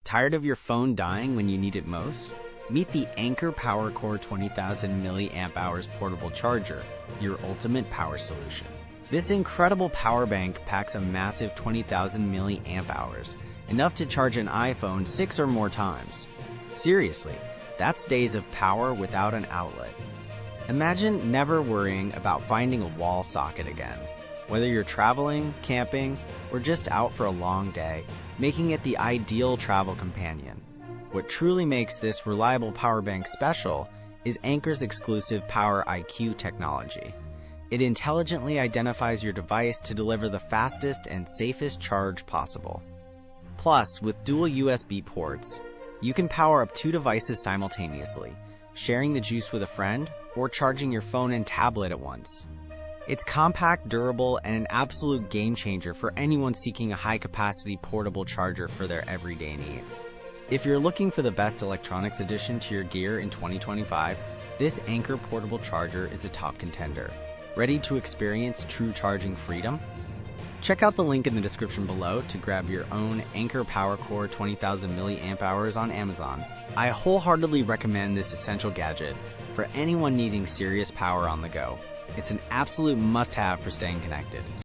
Tired of your phone dying when you need it most? Meet the Anker PowerCore 20,000 mAh portable charger, your ultimate power solution. This incredible power bank packs a massive 20,000 mAh, enough to charge an iPhone 6 or more times. Seriously, that's days of power without an outlet. Imagine never worrying about finding a wall socket again. Whether you're traveling, camping, or just out for a long day, making it the ideal travel companion. What truly makes this reliable power bank special is Anker's exclusive PowerIQ technology. It intelligently identifies your device to deliver the fastest and safest charge possible. Plus, with dual USB ports, you can power up 2 devices simultaneously, sharing the juice with a friend or charging your phone and tablet at once. It's compact, durable, and an absolute game changer for anyone seeking a high-capacity portable charger for their everyday needs. If you're looking for the best electronics addition to your gear in 2025, this Anker portable charger is a top contender. Ready to experience true charging freedom? Check out the link in the description below to grab your own Anker PowerCore 20,000 mAh on Amazon. I wholeheartedly recommend this essential gadget for anyone needing serious power on the go. It's an absolute must-have for staying connected.